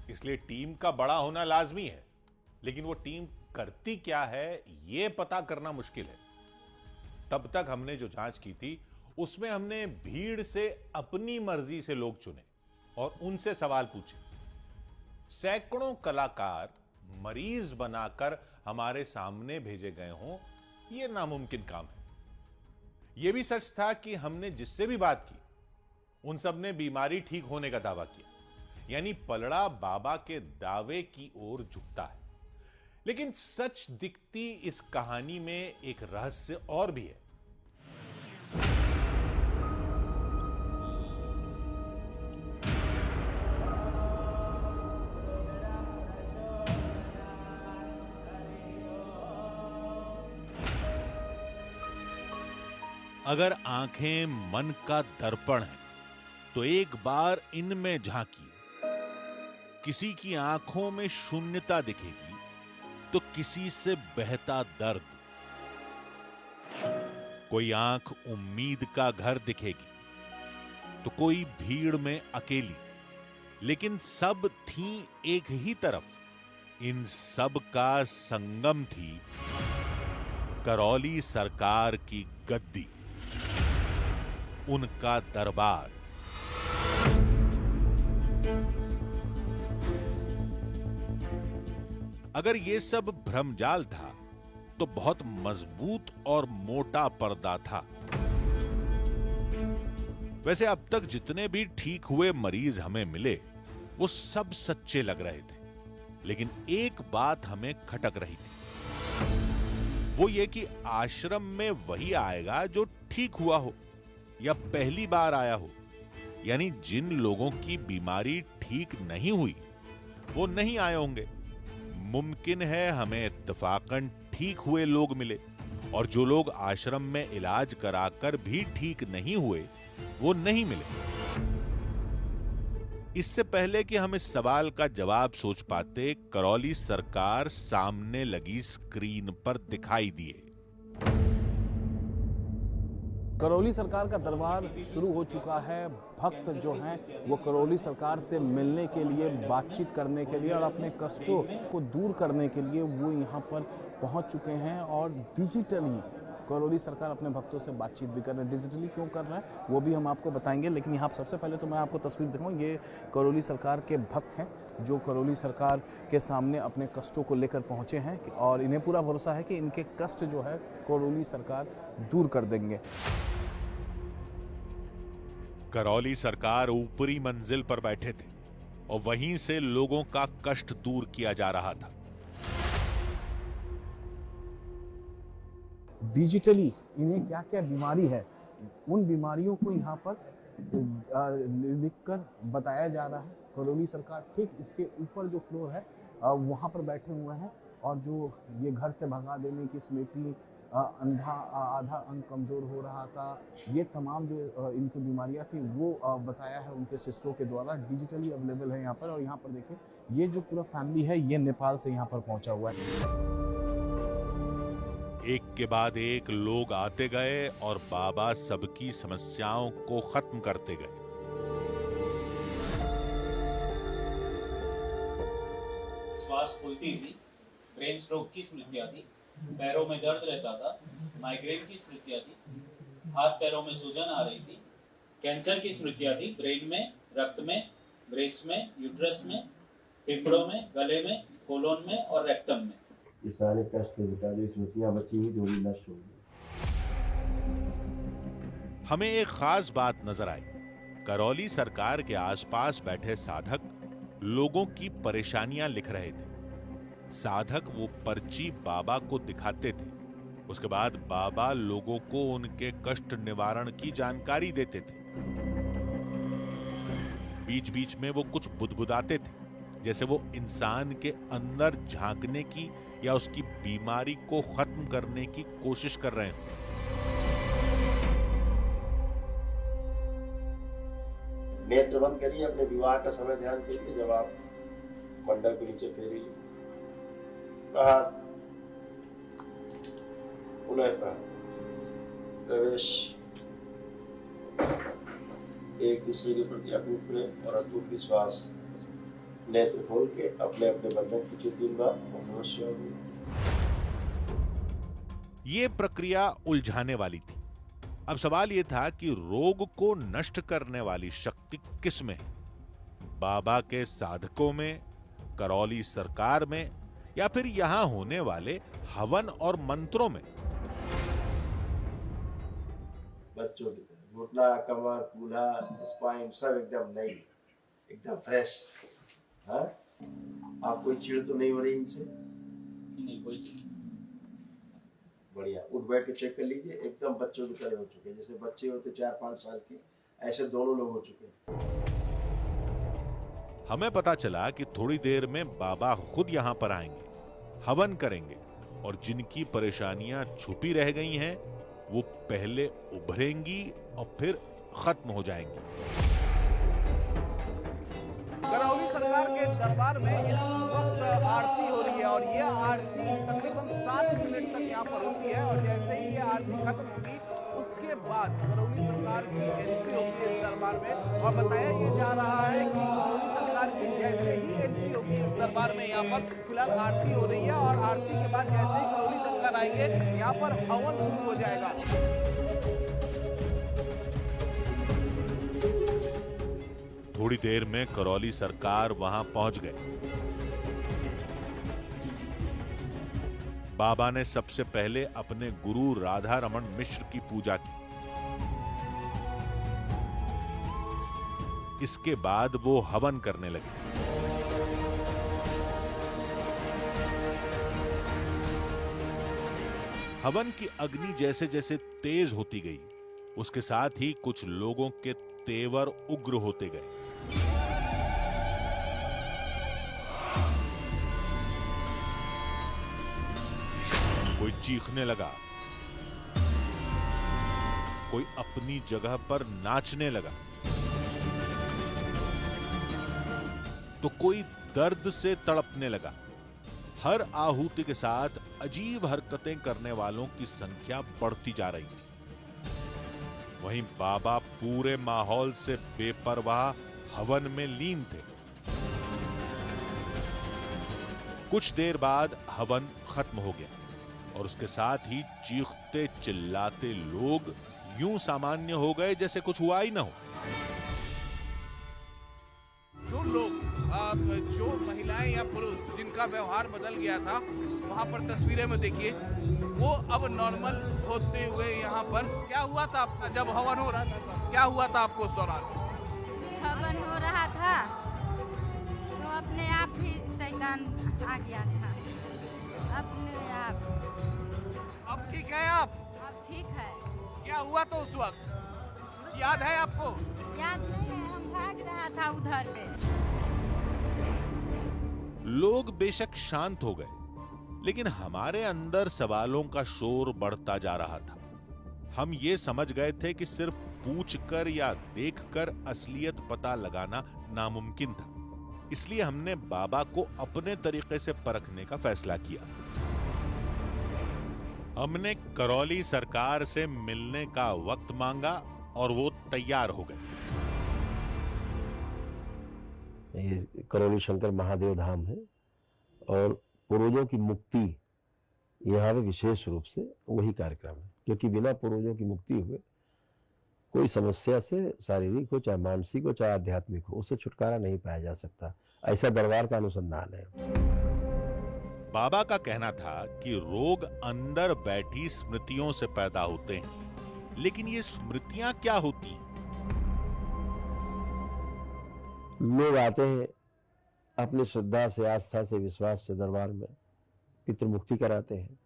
इसलिए टीम का बड़ा होना लाजमी है, लेकिन वो टीम करती क्या है यह पता करना मुश्किल है। तब तक हमने जो जांच की थी उसमें हमने भीड़ से अपनी मर्जी से लोग चुने और उनसे सवाल पूछे। सैकड़ों कलाकार मरीज बनाकर हमारे सामने भेजे गए हों, यह नामुमकिन काम है। यह भी सच था कि हमने जिससे भी बात की उन सब ने बीमारी ठीक होने का दावा किया, यानी पलड़ा बाबा के दावे की ओर झुकता है। लेकिन सच दिखती इस कहानी में एक रहस्य और भी है। अगर आंखें मन का दर्पण है तो एक बार इनमें झांकिए। किसी की आंखों में शून्यता दिखेगी तो किसी से बहता दर्द। कोई आंख उम्मीद का घर दिखेगी तो कोई भीड़ में अकेली, लेकिन सब थीं एक ही तरफ। इन सब का संगम थी करौली सरकार की गद्दी, उनका दरबार। अगर यह सब भ्रमजाल था तो बहुत मजबूत और मोटा पर्दा था। वैसे अब तक जितने भी ठीक हुए मरीज हमें मिले वो सब सच्चे लग रहे थे, लेकिन एक बात हमें खटक रही थी। वो ये कि आश्रम में वही आएगा जो ठीक हुआ हो या पहली बार आया हो, यानी जिन लोगों की बीमारी ठीक नहीं हुई वो नहीं आए होंगे। मुमकिन है हमें इत्तफाकन ठीक हुए लोग मिले और जो लोग आश्रम में इलाज कराकर भी ठीक नहीं हुए वो नहीं मिले। इससे पहले कि हम इस सवाल का जवाब सोच पाते, करौली सरकार सामने लगी स्क्रीन पर दिखाई दिए। करौली सरकार का दरबार शुरू हो चुका है। भक्त जो हैं वो करौली सरकार से मिलने के लिए, बातचीत करने के लिए और अपने कष्टों को दूर करने के लिए वो यहाँ पर पहुँच चुके हैं और डिजिटली करौली सरकार अपने भक्तों से बातचीत भी कर रहे हैं। डिजिटली क्यों कर रहा है वो भी हम आपको बताएंगे, लेकिन यहाँ सबसे पहले तो मैं आपको तस्वीर दिखाऊं। ये करौली सरकार के भक्त हैं जो करौली सरकार के सामने अपने कष्टों को लेकर पहुँचे हैं और इन्हें पूरा भरोसा है कि इनके कष्ट जो है करौली सरकार दूर कर देंगे। करौली सरकार ऊपरी मंजिल पर बैठे थे और वहीं से लोगों का कष्ट दूर किया जा रहा था। डिजिटली इन्हें क्या क्या बीमारी है उन बीमारियों को यहाँ पर लिखकर बताया जा रहा है। करौली सरकार ठीक इसके ऊपर जो फ्लोर है वहाँ पर बैठे हुए हैं और जो ये घर से भगा देने की स्मृति, अंधा आधा अंग कमजोर हो रहा था, ये तमाम जो इनकी बीमारियां थी वो बताया है उनके शिष्यों के द्वारा। डिजिटली अवेलेबल है यहाँ पर। और यहाँ पर देखिए ये जो पूरा फैमिली है ये नेपाल से यहाँ पर पहुँचा हुआ है। एक के बाद एक लोग आते गए और बाबा सबकी समस्याओं को खत्म करते गए। श्वास फूलती थी, ब्रेन स्ट्रोक की स्मृतियां थी, पैरों में दर्द रहता था, माइग्रेन की स्मृतियां थी, हाथ पैरों में सूजन आ रही थी, कैंसर की स्मृतियां थी, ब्रेन में, रक्त में, ब्रेस्ट में, यूट्रस में, फेफड़ों में, गले में, कोलोन में और रेक्टम में। ये सारे कष्ट जो स्मृतियां बची हुई जो भी नष्ट हो गई। हमें एक खास बात नजर आई। करौली सरकार के आसपास बैठे साधक लोगों की परेशानियां लिख रहे थे। साधक वो पर्ची बाबा को दिखाते थे। उसके बाद बाबा लोगों को उनके कष्ट निवारण की जानकारी देते थे। बीच बीच में वो कुछ बुदबुदाते थे, जैसे वो इंसान के अंदर झांकने की या उसकी बीमारी को खत्म करने की कोशिश कर रहे हैं। नेत्र बंद करिए, अपने विवाह का समय ध्यान कीजिए। जब आप मंडप के नीचे फेरिए, पुनः प्रवेश, एक दूसरे के प्रति अटूट प्रेम और अटूट विश्वास। नेत्र खोल के अपने अपने बंधन खींचे 3 बार। ये प्रक्रिया उलझाने वाली थी। अब सवाल यह था कि रोग को नष्ट करने वाली शक्ति किस में है? बाबा के साधकों में, करौली सरकार में, या फिर यहां होने वाले हवन और मंत्रों में? बच्चों की तरह घुटना, कमर, कूल्हा, स्पाइन सब एकदम नई, एकदम फ्रेश। हाँ, आप कोई चिढ़ तो नहीं हो रही इनसे? नहीं, कोई चिढ़। बढ़िया, उठ बैठ के चेक कर लीजिए, एकदम बच्चों की तरह हो चुके हैं। जैसे बच्चे होते 4-5 साल के, ऐसे दोनों लोग हो चुके हैं। हमें पता चला कि थोड़ी देर में बाबा खुद यहां पर आएंगे, हवन करेंगे, और जिनकी परेशानियां छुपी रह गई हैं वो पहले उभरेंगी और फिर खत्म हो जाएंगी। करौली सरकार के दरबार में इस वक्त आरती हो रही है और ये आरती तकरीबन 7 मिनट तक यहाँ पर होती है और जैसे ही ये आरती खत्म होगी उसके बाद करौली सरकार की एंट्री होगी इस दरबार में। और बताया ये जा रहा है कि करौली सरकार की जैसे ही एंट्री होगी इस दरबार में यहाँ पर फिलहाल आरती हो रही है और आरती के बाद जैसे ही करौली सरकार आएंगे यहाँ पर हवन शुरू हो जाएगा। थोड़ी देर में करौली सरकार वहां पहुंच गए। बाबा ने सबसे पहले अपने गुरु राधा रमन मिश्र की पूजा की। इसके बाद वो हवन करने लगे। हवन की अग्नि जैसे जैसे तेज होती गई, उसके साथ ही कुछ लोगों के तेवर उग्र होते गए। कोई चीखने लगा, कोई अपनी जगह पर नाचने लगा, तो कोई दर्द से तड़पने लगा। हर आहुति के साथ अजीब हरकतें करने वालों की संख्या बढ़ती जा रही थी। वहीं बाबा पूरे माहौल से बेपरवाह हवन में लीन थे। कुछ देर बाद हवन खत्म हो गया और उसके साथ ही चीखते चिल्लाते लोग यूं सामान्य हो गए जैसे कुछ हुआ ही ना हो। जो लोग जो महिलाएं या पुरुष जिनका व्यवहार बदल गया था वहां पर तस्वीरें में देखिए, वो अब नॉर्मल होते हुए यहाँ पर। क्या हुआ था आपका जब हवन हो रहा था? क्या हुआ था आपको उस दौरान? हवन हो रहा था तो अपने आप ही शैतान आ गया था, अपने आप। अब ठीक है आप? अब ठीक है। क्या हुआ तो उस वक्त याद है आपको? याद नहीं है, हम भाग रहा था उधर से। लोग बेशक शांत हो गए, लेकिन हमारे अंदर सवालों का शोर बढ़ता जा रहा था। हम ये समझ गए थे कि सिर्फ पूछकर या देखकर असलियत पता लगाना नामुमकिन था। इसलिए हमने बाबा को अपने तरीके से परखने का फैसला किया। हमने करौली सरकार से मिलने का वक्त मांगा और वो तैयार हो गए। ये करौली शंकर महादेव धाम है और पूर्वजों की मुक्ति यहाँ पे विशेष रूप से वही कार्यक्रम है, क्योंकि बिना पूर्वजों की मुक्ति हुए कोई समस्या से शारीरिक हो चाहे मानसिक हो चाहे आध्यात्मिक हो, उससे छुटकारा नहीं पाया जा सकता। ऐसा दरबार का अनुसंधान है। बाबा का कहना था कि रोग अंदर बैठी स्मृतियों से पैदा होते हैं, लेकिन ये स्मृतियां क्या होती हैं? लोग आते हैं अपनी श्रद्धा से, आस्था से, विश्वास से दरबार में, पितृ मुक्ति कराते हैं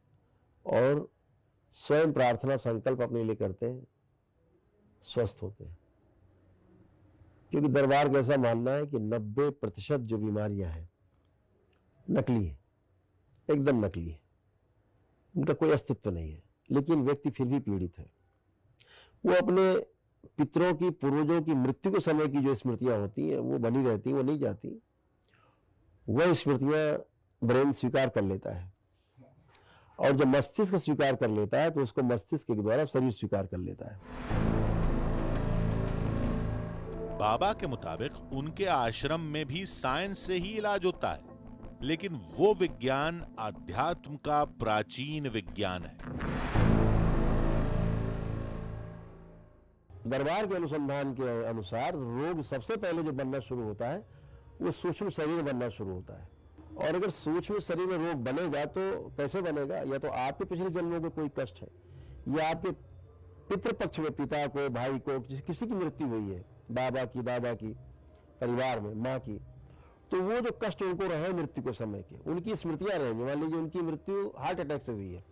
और स्वयं प्रार्थना संकल्प अपने लिए करते हैं, स्वस्थ होते हैं। क्योंकि दरबार का ऐसा मानना है कि 90% जो बीमारियां हैं नकली है, एकदम नकली है, उनका कोई अस्तित्व नहीं है, लेकिन व्यक्ति फिर भी पीड़ित है। वो अपने पितरों की, पूर्वजों की मृत्यु के समय की जो स्मृतियां होती हैं वो बनी रहती, वो नहीं जाती। वह स्मृतियां ब्रेन स्वीकार कर लेता है और जब मस्तिष्क स्वीकार कर लेता है तो उसको मस्तिष्क के द्वारा शरीर स्वीकार कर लेता है। बाबा के मुताबिक उनके आश्रम में भी साइंस से ही इलाज होता है, लेकिन वो विज्ञान आध्यात्म का प्राचीन विज्ञान है। दरबार के अनुसंधान के अनुसार रोग सबसे पहले जो बनना शुरू होता है वो सूक्ष्म शरीर बनना शुरू होता है। और अगर सूक्ष्म शरीर में रोग बनेगा तो कैसे बनेगा? या तो आपके पिछले जन्मों में कोई कष्ट है, या आपके पितृपक्ष में पिता को, भाई को, किसी की मृत्यु हुई है, बाबा की, दादा की, परिवार में माँ की, तो वो जो कष्ट उनको रहे मृत्यु के समय के, उनकी स्मृतियां रहेंगी। मान लीजिए उनकी मृत्यु हार्ट अटैक से हुई है,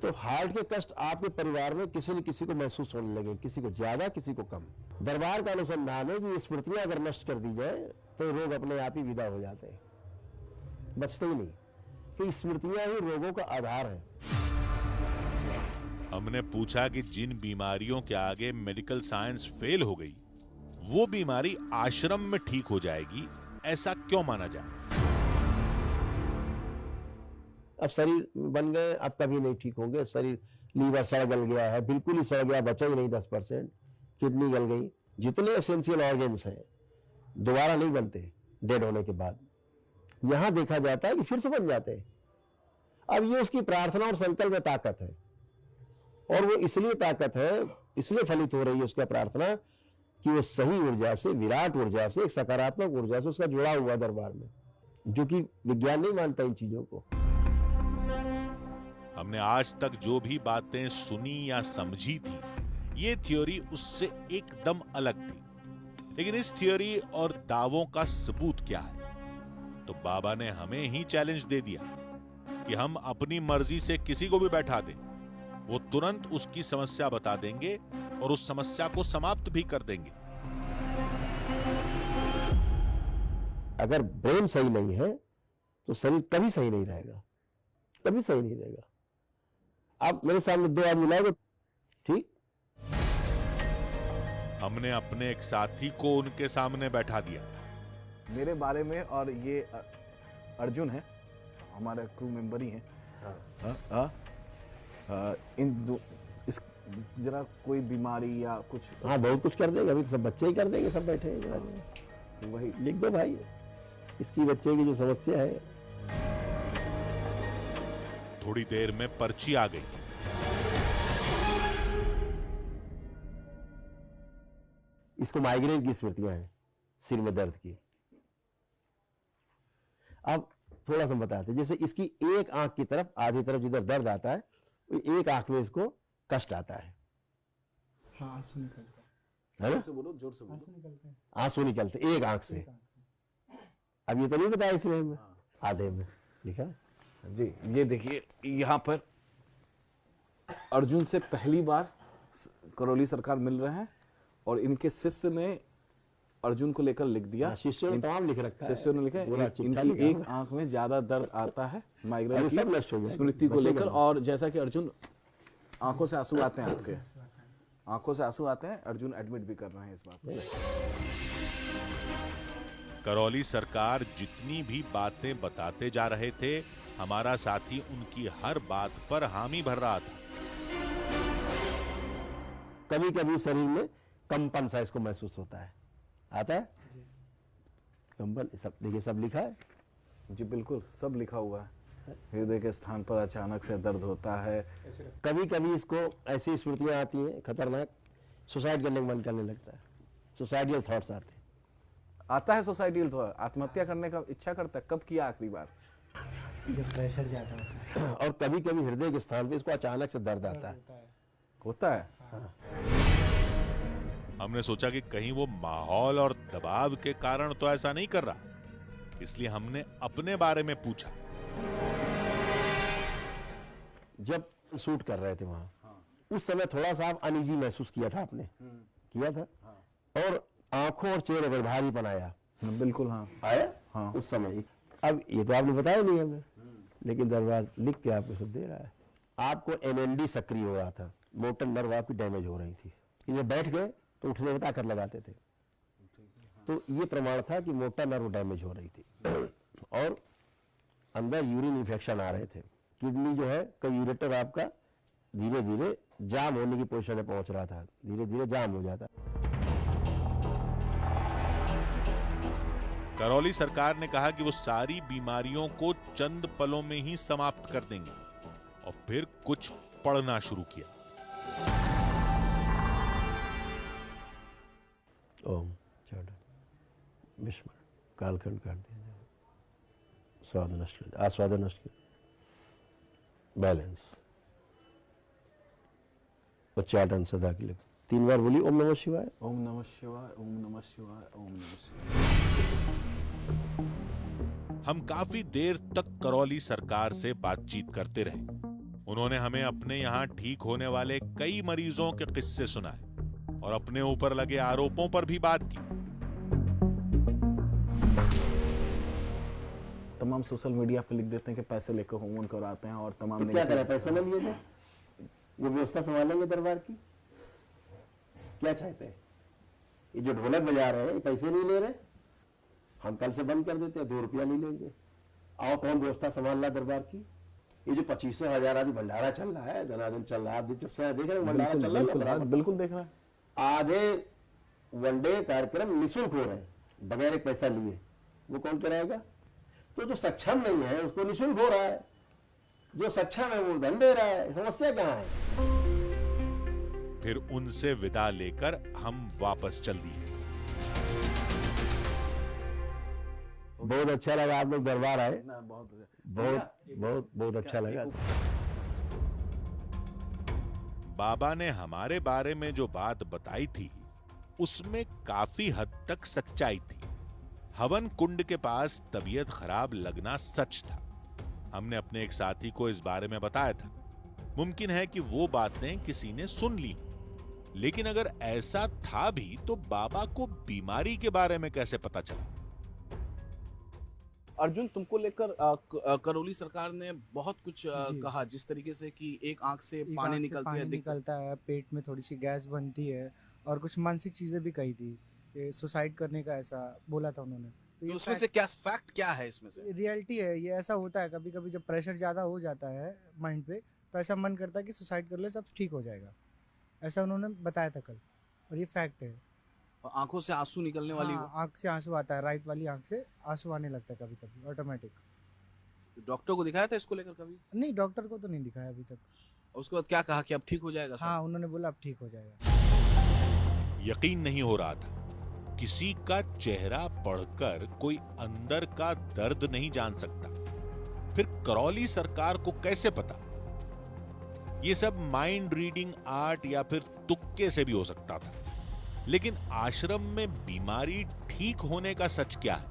तो हार्ट के कष्ट आपके परिवार में किसी न किसी को महसूस होने लगे, किसी को ज्यादा, किसी को कम। दरबार का अनुसंधान है कि ये स्मृतियां अगर नष्ट कर दी जाए तो रोग अपने आप ही विदा हो जाते हैं, बचते ही नहीं, क्योंकि स्मृतियां ही रोगों का आधार है। हमने पूछा कि जिन बीमारियों के आगे मेडिकल साइंस फेल हो गई, वो बीमारी आश्रम में ठीक हो जाएगी, ऐसा क्यों माना जाए? अब शरीर बन गए, अब कभी नहीं ठीक होंगे। शरीर, लीवर सड़ गल गया है, बिल्कुल ही सड़ गया, बचा ही नहीं 10%, किडनी गल गई, जितने एसेंशियल ऑर्गन्स हैं दोबारा नहीं बनते डेड होने के बाद। यहां देखा जाता है कि फिर से बन जाते हैं। अब ये उसकी प्रार्थना और संकल्प में ताकत है, और वो इसलिए ताकत है, इसलिए फलित हो रही है उसका प्रार्थना कि वो सही ऊर्जा से, विराट ऊर्जा से, एक सकारात्मक ऊर्जा से उसका जुड़ा हुआ दरबार में, जो कि विज्ञान नहीं मानता इन चीजों को। हमने आज तक जो भी बातें सुनी या समझी थी, ये थ्योरी उससे एकदम अलग थी। लेकिन इस थ्योरी और दावों का सबूत क्या है? तो बाबा ने हमें ही चैलेंज दे दिया कि हम अपनी मर्जी से किसी को भी बैठा दें, वो तुरंत उसकी समस्या बता देंगे और उस समस्या को समाप्त भी कर देंगे। अगर ब्रेन सही नहीं है तो शरीर कभी सही नहीं रहेगा, कभी सही नहीं रहेगा। आप मेरे सामने दो आदमी लाओगे, ठीक? हमने अपने एक साथी को उनके सामने बैठा दिया। मेरे बारे में, और ये अर्जुन है, हमारे क्रू मेंबर ही हैं। इन दो, इस जरा कोई बीमारी या कुछ? हाँ, बहुत कुछ कर देंगे, अभी तो सब बच्चे ही कर देंगे, सब बैठे हैं। तो वही लिख दो भाई, इसकी बच्चे की जो समस्या है। थोड़ी देर में पर्ची आ गई। इसको माइग्रेन की स्मृतियां हैं, सिर में दर्द की। अब थोड़ा सा बताते हैं, जैसे इसकी एक आंख की तरफ, आधी तरफ जिधर दर्द आता है, एक आंख में इसको कष्ट आता है। हाँ, आंसू निकलते हैं। जोर से बोलो, जोर से बोलो। आंसू निकलते एक आंख से। अब ये तो नहीं बताया इसने हमें, आधे में लिखा जी। ये देखिए, यहाँ पर अर्जुन से पहली बार करौली सरकार मिल रहे हैं, और इनके शिष्य ने अर्जुन को लेकर लिख दिया। शिष्यों ने तमाम लिख रखा है। शिष्यों ने लिखा है इनकी एक आंख में ज्यादा दर्द आता है, माइग्रेन की स्मृति को लेकर। और जैसा कि अर्जुन आंखों से आंसू आते हैं, आपके आंखों से आंसू आते हैं, अर्जुन एडमिट भी कर रहे हैं इस बात को। करौली सरकार जितनी भी बातें बताते जा रहे थे, हमारा साथी उनकी हर बात पर हामी भर रहा था। कभी कभी शरीर में कंपन सा इसको महसूस होता है, आता है कंपन। सब देखिए, सब लिखा है जी, बिल्कुल सब लिखा हुआ है। हृदय के स्थान पर अचानक से दर्द होता है। कभी कभी इसको ऐसी स्मृतियां आती हैं खतरनाक, सुसाइड करने का मन करने लगता है, सुसाइडियल थॉट्स आते हैं। आता है सुसाइडियल थॉट, आत्महत्या करने का इच्छा करता है। कब किया आखिरी बार? जब प्रेशर ज्यादा होता है। और कभी कभी हृदय के स्थान पे इसको अचानक से दर्द आता है। होता है। हाँ। हमने सोचा कि कहीं वो माहौल और दबाव के कारण तो ऐसा नहीं कर रहा, इसलिए हमने अपने बारे में पूछा। जब शूट कर रहे थे वहां, उस समय थोड़ा सा आप अनईजी महसूस किया था आपने? किया था? और आंखों और चेहरे पर भारीपन आया? बिल्कुल। हाँ, आया। हाँ, उस समय। अब ये तो आपने बताया नहीं हमें, लेकिन दरबार लिख के आपको सब दे रहा है। आपको एमएनडी सक्रिय हो रहा था, मोटर नर्व आपकी डैमेज हो रही थी। ये बैठ गए तो उठने में ताकत लगाते थे, तो ये प्रमाण था कि मोटर नर्व डैमेज हो रही थी और अंदर यूरिन इन्फेक्शन आ रहे थे। किडनी जो है का यूरेटर आपका धीरे धीरे जाम होने की पोजीशन में पहुंच रहा था, धीरे धीरे जाम हो जाता। करौली सरकार ने कहा कि वो सारी बीमारियों को चंद पलों में ही समाप्त कर देंगे और फिर कुछ पढ़ना शुरू किया। ओम विस्मरण कालखंड काट दिया जाए, स्वाद नष्ट कर, आस्वादन नष्ट कर, बैलेंस, उच्चाटन सदा के लिए 3 बार बोली ओम नमः शिवाय, ओम नमः शिवाय, ओम नमः शिवाय, ओम नमः शिवाय। हम काफी देर तक करौली सरकार से बातचीत करते रहे। उन्होंने हमें अपने यहां ठीक होने वाले कई मरीजों के किस्से सुनाए और अपने ऊपर लगे आरोपों पर भी बात की। तमाम सोशल मीडिया पे लिख देते हैं कि पैसे लेकर होमन कराते हैं और तमाम तो क्या करें, पैसे न लिए थे, वो व्यवस्था संभालेंगे दरबार की, क्या चाहते हैं? ये जो ढोलक बजा रहे हैं ये पैसे नहीं ले रहे, हम कल से बंद कर देते हैं, 2 रुपया नहीं लेंगे। आओ कौन व्यवस्था संभाल रहा दरबार की? ये जो 25,000 आदि भंडारा चल रहा है, धनाधन चल रहा है, आप जब से देख रहे हैं भंडारा चल रहा है, बिल्कुल देख रहे हैं। आधे वनडे कार्यक्रम निःशुल्क हो रहे हैं बगैर एक पैसा लिए, वो कौन कराएगा? तो जो सक्षम नहीं है उसको निःशुल्क हो रहा है, जो सक्षम है वो धन दे रहा है, समस्या कहाँ है? फिर उनसे विदा लेकर हम वापस चल दिए। बहुत अच्छा लगा आप लोग दरबार आए, बहुत अच्छा लगा। बाबा ने हमारे बारे में जो बात बताई थी उसमें काफी हद तक सच्चाई थी। हवन कुंड के पास तबीयत खराब लगना सच था। हमने अपने एक साथी को इस बारे में बताया था। मुमकिन है कि वो बातें किसी ने सुन ली, लेकिन अगर ऐसा था भी तो बाबा को बीमारी के बारे में कैसे पता चला? अर्जुन, तुमको लेकर करौली सरकार ने बहुत कुछ कहा, जिस तरीके से कि एक आंख से पानी निकलता है, पेट में थोड़ी सी गैस बनती है और कुछ मानसिक चीजें भी कही थी कि सुसाइड करने का ऐसा बोला था उन्होंने। तो उसमें से क्या फैक्ट क्या है? इसमें से रियलिटी है, ये ऐसा होता है कभी कभी जब प्रेशर ज्यादा हो जाता है माइंड पे तो ऐसा मन करता है कि सुसाइड कर ले, सब ठीक हो जाएगा, ऐसा उन्होंने बताया था कल, और ये फैक्ट है। आंखों से आंसू निकलने वाली, आंख से आंसू आता है, राइट वाली आंख से आंसू आने लगता है कभी कभी ऑटोमेटिक। डॉक्टर को दिखाया था इसको लेकर कभी? नहीं, डॉक्टर को तो नहीं दिखाया अभी तक। उसके बाद क्या कहा कि अब ठीक हो जाएगा? हाँ, उन्होंने बोला अब ठीक हो जाएगा। यकीन नहीं हो रहा था। किसी का चेहरा पढ़कर कोई अंदर का दर्द नहीं जान सकता, फिर करौली सरकार को कैसे पता? ये सब माइंड रीडिंग आर्ट या फिर तुक्के से भी हो सकता था। लेकिन आश्रम में बीमारी ठीक होने का सच क्या है,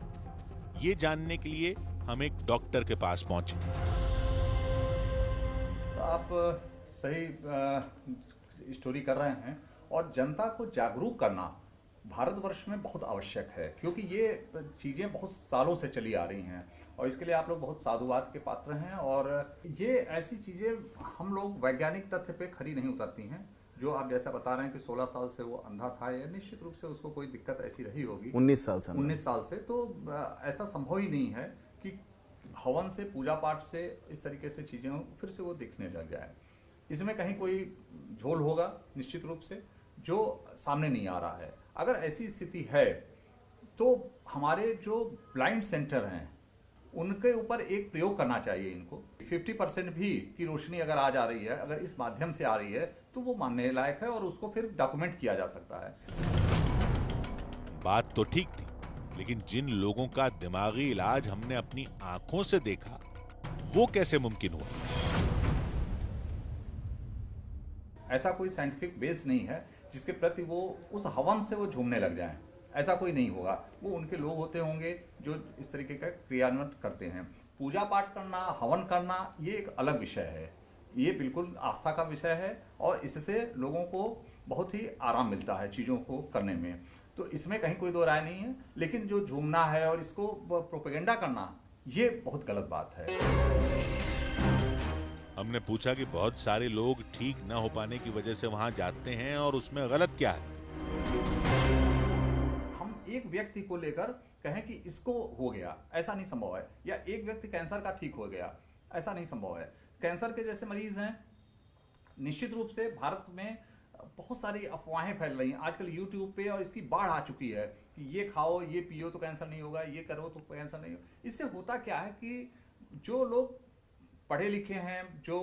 ये जानने के लिए हम एक डॉक्टर के पास पहुंचे। तो आप सही स्टोरी कर रहे हैं और जनता को जागरूक करना भारतवर्ष में बहुत आवश्यक है, क्योंकि ये चीज़ें बहुत सालों से चली आ रही हैं और इसके लिए आप लोग बहुत साधुवाद के पात्र हैं। और ये ऐसी चीज़ें हम लोग वैज्ञानिक तथ्य पे खरी नहीं उतरती हैं। जो आप जैसा बता रहे हैं कि 16 साल से वो अंधा था, या निश्चित रूप से उसको कोई दिक्कत ऐसी रही होगी 19 साल से, तो ऐसा संभव ही नहीं है कि हवन से, पूजा पाठ से, इस तरीके से चीज़ें फिर से वो दिखने लग जाए। इसमें कहीं कोई झोल होगा निश्चित रूप से, जो सामने नहीं आ रहा है। अगर ऐसी स्थिति है तो हमारे जो ब्लाइंड सेंटर हैं उनके ऊपर एक प्रयोग करना चाहिए इनको। 50% भी की रोशनी अगर आ जा रही है, अगर इस माध्यम से आ रही है, तो वो मानने लायक है और उसको फिर डॉक्यूमेंट किया जा सकता है। बात तो ठीक थी, लेकिन जिन लोगों का दिमागी इलाज हमने अपनी आंखों से देखा, वो कैसे मुमकिन हुआ? ऐसा कोई साइंटिफिक बेस नहीं है जिसके प्रति वो उस हवन से वो झूमने लग जाएं। ऐसा कोई नहीं होगा। वो उनके लोग होते होंगे जो इस तरीके का क्रियान्वयन करते हैं। पूजा पाठ करना, हवन करना, ये एक अलग विषय है। ये बिल्कुल आस्था का विषय है और इससे लोगों को बहुत ही आराम मिलता है चीज़ों को करने में। तो इसमें कहीं कोई दो राय नहीं है। लेकिन जो झूमना है और इसको प्रोपेगेंडा करना, ये बहुत गलत बात है। हमने पूछा कि बहुत सारे लोग ठीक न हो पाने की वजह से वहां जाते हैं और उसमें गलत क्या है। हम एक व्यक्ति को लेकर कहें कि इसको हो गया, ऐसा नहीं संभव है। या एक व्यक्ति कैंसर का ठीक हो गया, ऐसा नहीं संभव है। कैंसर के जैसे मरीज हैं, निश्चित रूप से भारत में बहुत सारी अफवाहें फैल रही हैं आजकल यूट्यूब पे, और इसकी बाढ़ आ चुकी है। कि ये खाओ, ये पियो तो कैंसर नहीं होगा, ये करो तो कैंसर नहीं होगा। इससे होता क्या है कि जो लोग पढ़े लिखे हैं, जो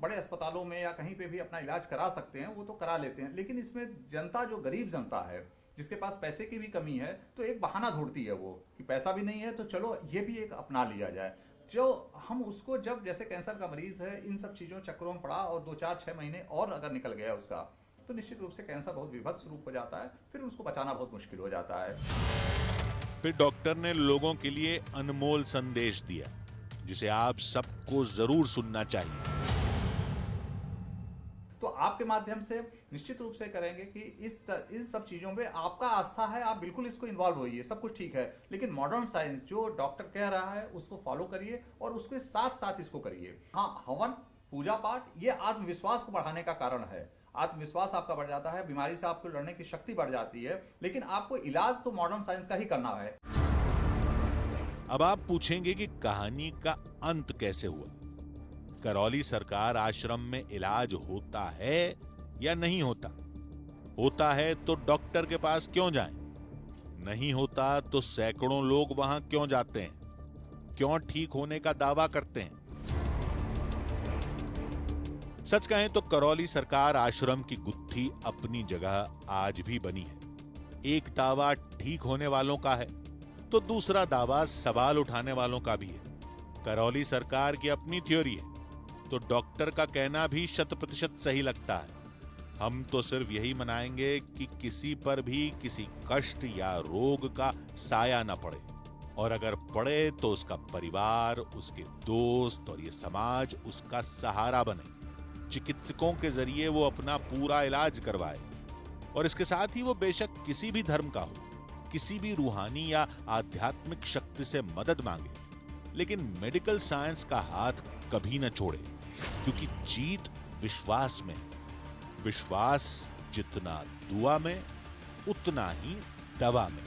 बड़े अस्पतालों में या कहीं पे भी अपना इलाज करा सकते हैं वो तो करा लेते हैं, लेकिन इसमें जनता, जो गरीब जनता है, जिसके पास पैसे की भी कमी है, तो एक बहाना ढूंढती है वो कि पैसा भी नहीं है तो चलो ये भी एक अपना लिया जाए। जो हम उसको, जब जैसे कैंसर का मरीज है, इन सब चीज़ों चक्रों में पड़ा और 2-4-6 महीने और अगर निकल गया उसका, तो निश्चित रूप से कैंसर बहुत विभत्स रूप हो जाता है, फिर उसको बचाना बहुत मुश्किल हो जाता है। फिर डॉक्टर ने लोगों के लिए अनमोल संदेश दिया जिसे आप सबको जरूर सुनना चाहिए। तो आपके माध्यम से निश्चित रूप से करेंगे कि इन सब चीजों में आपका आस्था है, आप बिल्कुल इसको इन्वॉल्व होइए, सब कुछ ठीक है, लेकिन मॉडर्न साइंस जो डॉक्टर कह रहा है उसको फॉलो करिए और उसके साथ साथ इसको करिए। हाँ, हवन, पूजा पाठ, ये आत्मविश्वास को बढ़ाने का कारण है। आत्मविश्वास आपका बढ़ जाता है, बीमारी से आपको लड़ने की शक्ति बढ़ जाती है, लेकिन आपको इलाज तो मॉडर्न साइंस का ही करना है। अब आप पूछेंगे कि कहानी का अंत कैसे हुआ। करौली सरकार आश्रम में इलाज होता है या नहीं होता? होता है तो डॉक्टर के पास क्यों जाएं? नहीं होता तो सैकड़ों लोग वहां क्यों जाते हैं? क्यों ठीक होने का दावा करते हैं? सच कहें तो करौली सरकार आश्रम की गुत्थी अपनी जगह आज भी बनी है। एक दावा ठीक होने वालों का है तो दूसरा दावा सवाल उठाने वालों का भी है। करौली सरकार की अपनी थ्योरी है तो डॉक्टर का कहना भी 100% सही लगता है। हम तो सिर्फ यही मनाएंगे कि किसी पर भी किसी कष्ट या रोग का साया न पड़े, और अगर पड़े तो उसका परिवार, उसके दोस्त और ये समाज उसका सहारा बने। चिकित्सकों के जरिए वो अपना पूरा इलाज करवाए, और इसके साथ ही वो बेशक किसी भी धर्म का हो, किसी भी रूहानी या आध्यात्मिक शक्ति से मदद मांगे, लेकिन मेडिकल साइंस का हाथ कभी न छोड़े, क्योंकि जीत विश्वास में है। विश्वास जितना दुआ में उतना ही दवा में।